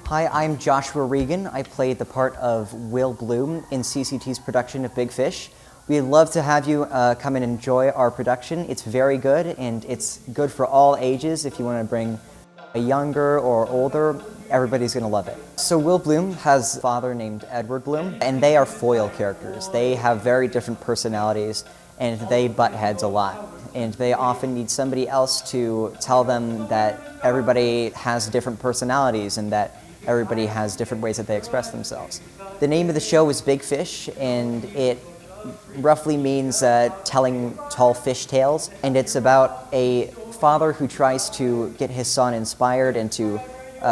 Hi, I'm Joshua Regan. I played the part of Will Bloom in CCT's production of Big Fish. We'd love to have you come and enjoy our production. It's very good, and it's good for all ages. If you want to bring a younger or older, everybody's going to love it. So Will Bloom has a father named Edward Bloom, and they are foil characters. They have very different personalities, and they butt heads a lot. And they often need somebody else to tell them that everybody has different personalities and that everybody has different ways that they express themselves. The name of the show is Big Fish, and it roughly means telling tall fish tales. And it's about a father who tries to get his son inspired and to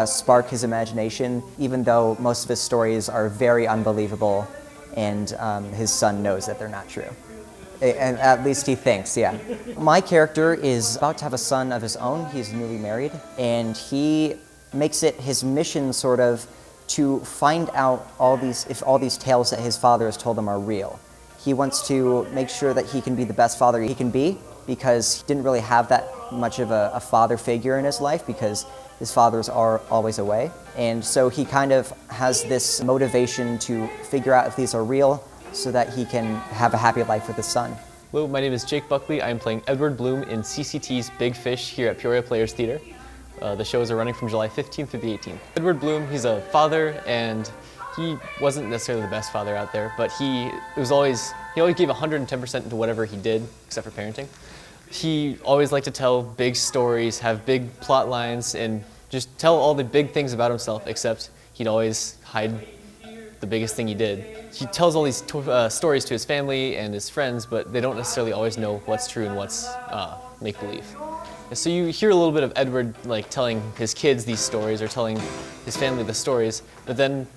spark his imagination, even though most of his stories are very unbelievable and his son knows that they're not true. And at least he thinks, yeah. My character is about to have a son of his own. He's newly married, and he makes it his mission sort of to find out if all these tales that his father has told him are real. He wants to make sure that he can be the best father he can be, because he didn't really have that much of a father figure in his life because his fathers are always away. And so he kind of has this motivation to figure out if these are real so that he can have a happy life with his son. Hello, my name is Jake Buckley. I'm playing Edward Bloom in CCT's Big Fish here at Peoria Players Theater. The shows are running from July 15th through the 18th. Edward Bloom, he's a father, and he wasn't necessarily the best father out there, but he always gave 110% into whatever he did, except for parenting. He always liked to tell big stories, have big plot lines, and just tell all the big things about himself, except he'd always hide the biggest thing he did. He tells all these stories to his family and his friends, but they don't necessarily always know what's true and what's make-believe. So you hear a little bit of Edward telling his kids these stories or telling his family the stories, but then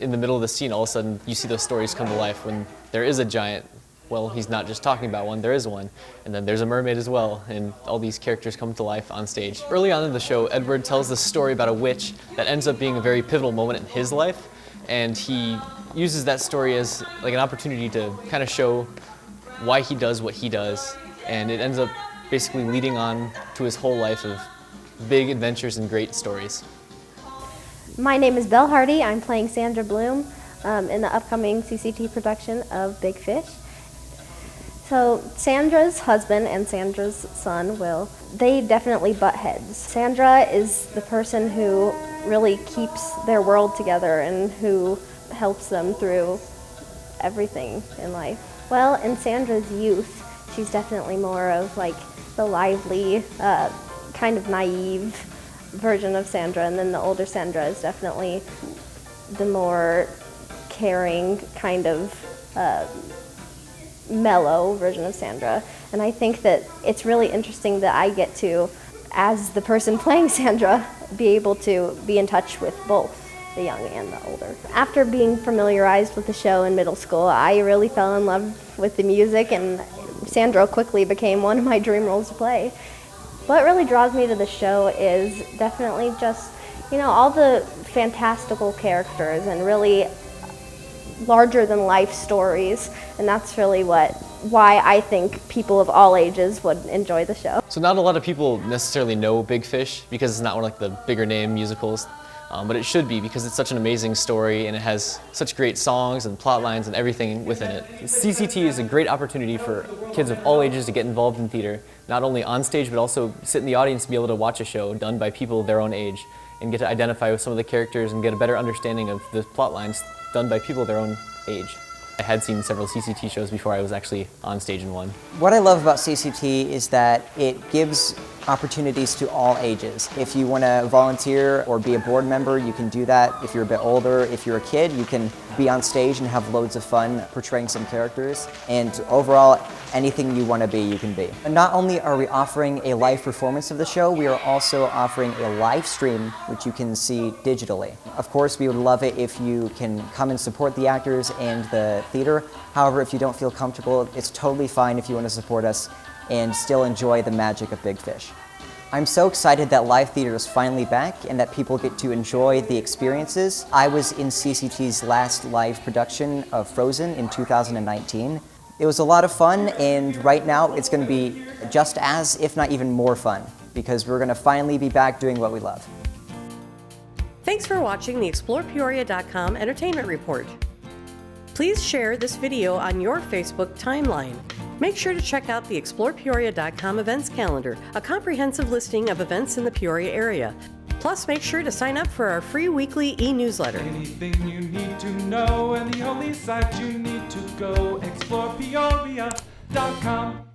in the middle of the scene, all of a sudden you see those stories come to life when there is a giant. Well, he's not just talking about one, there is one. And then there's a mermaid as well, and all these characters come to life on stage. Early on in the show, Edward tells this story about a witch that ends up being a very pivotal moment in his life, and he uses that story as an opportunity to kind of show why he does what he does, and it ends up basically leading on to his whole life of big adventures and great stories. My name is Belle Hardy. I'm playing Sandra Bloom in the upcoming CCT production of Big Fish. So Sandra's husband and Sandra's son, Will, they definitely butt heads. Sandra is the person who really keeps their world together and who helps them through everything in life. Well, in Sandra's youth, she's definitely more of the lively, kind of naive version of Sandra, and then the older Sandra is definitely the more caring, kind of mellow version of Sandra. And I think that it's really interesting that I get to, as the person playing Sandra, be able to be in touch with both the young and the older. After being familiarized with the show in middle school, I really fell in love with the music, and Sandra quickly became one of my dream roles to play. What really draws me to the show is definitely just, all the fantastical characters and really larger-than-life stories, and that's really why I think people of all ages would enjoy the show. So not a lot of people necessarily know Big Fish because it's not one of the bigger name musicals, but it should be because it's such an amazing story and it has such great songs and plot lines and everything within it. CCT is a great opportunity for kids of all ages to get involved in theater, not only on stage but also sit in the audience and be able to watch a show done by people of their own age and get to identify with some of the characters and get a better understanding of the plot lines done by people of their own age. I had seen several CCT shows before I was actually on stage in one. What I love about CCT is that it gives opportunities to all ages. If you want to volunteer or be a board member, you can do that. If you're a bit older, if you're a kid, you can be on stage and have loads of fun portraying some characters. And overall, anything you want to be, you can be. And not only are we offering a live performance of the show, we are also offering a live stream, which you can see digitally. Of course, we would love it if you can come and support the actors and the theater. However, if you don't feel comfortable, it's totally fine if you want to support us and still enjoy the magic of Big Fish. I'm so excited that live theater is finally back and that people get to enjoy the experiences. I was in CCT's last live production of Frozen in 2019. It was a lot of fun, and right now it's going to be just as, if not even more fun, because we're going to finally be back doing what we love. Thanks for watching the ExplorePeoria.com Entertainment Report. Please share this video on your Facebook timeline. Make sure to check out the ExplorePeoria.com events calendar, a comprehensive listing of events in the Peoria area. Plus, make sure to sign up for our free weekly e-newsletter. Anything you need to know, and the only site you need to go, ExplorePeoria.com.